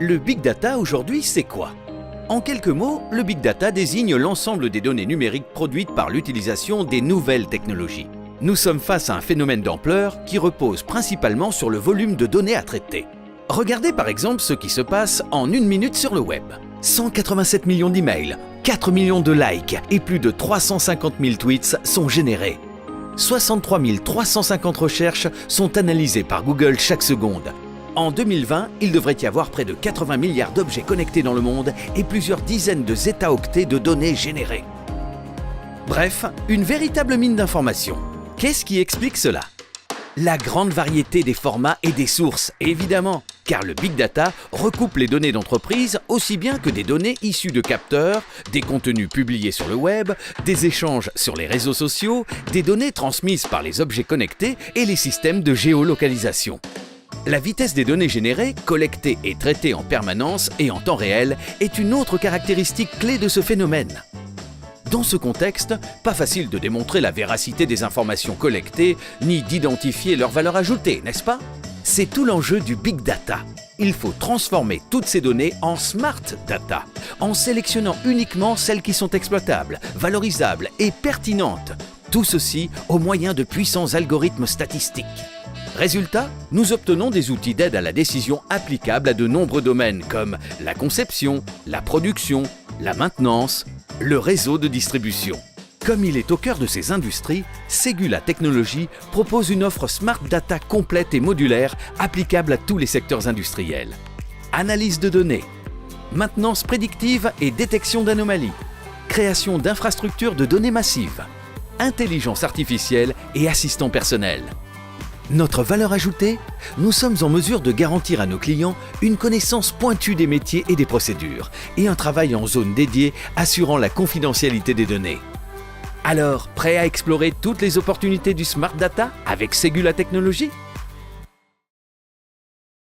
Le Big Data aujourd'hui, c'est quoi? En quelques mots, le Big Data désigne l'ensemble des données numériques produites par l'utilisation des nouvelles technologies. Nous sommes face à un phénomène d'ampleur qui repose principalement sur le volume de données à traiter. Regardez par exemple ce qui se passe en une minute sur le web. 187 millions d'emails, 4 millions de likes et plus de 350 000 tweets sont générés. 63 350 recherches sont analysées par Google chaque seconde. En 2020, il devrait y avoir près de 80 milliards d'objets connectés dans le monde et plusieurs dizaines de zétaoctets de données générées. Bref, une véritable mine d'informations. Qu'est-ce qui explique cela? La grande variété des formats et des sources, évidemment, car le Big Data recoupe les données d'entreprise aussi bien que des données issues de capteurs, des contenus publiés sur le web, des échanges sur les réseaux sociaux, des données transmises par les objets connectés et les systèmes de géolocalisation. La vitesse des données générées, collectées et traitées en permanence et en temps réel est une autre caractéristique clé de ce phénomène. Dans ce contexte, pas facile de démontrer la véracité des informations collectées, ni d'identifier leur valeur ajoutée, n'est-ce pas? C'est tout l'enjeu du Big Data. Il faut transformer toutes ces données en Smart Data, en sélectionnant uniquement celles qui sont exploitables, valorisables et pertinentes. Tout ceci au moyen de puissants algorithmes statistiques. Résultat, nous obtenons des outils d'aide à la décision applicables à de nombreux domaines comme la conception, la production, la maintenance, le réseau de distribution. Comme il est au cœur de ces industries, Ségula Technologies propose une offre Smart Data complète et modulaire applicable à tous les secteurs industriels. Analyse de données, maintenance prédictive et détection d'anomalies, création d'infrastructures de données massives, intelligence artificielle et assistant personnel. Notre valeur ajoutée? Nous sommes en mesure de garantir à nos clients une connaissance pointue des métiers et des procédures et un travail en zone dédiée assurant la confidentialité des données. Alors, prêt à explorer toutes les opportunités du Smart Data avec Ségula Technologies?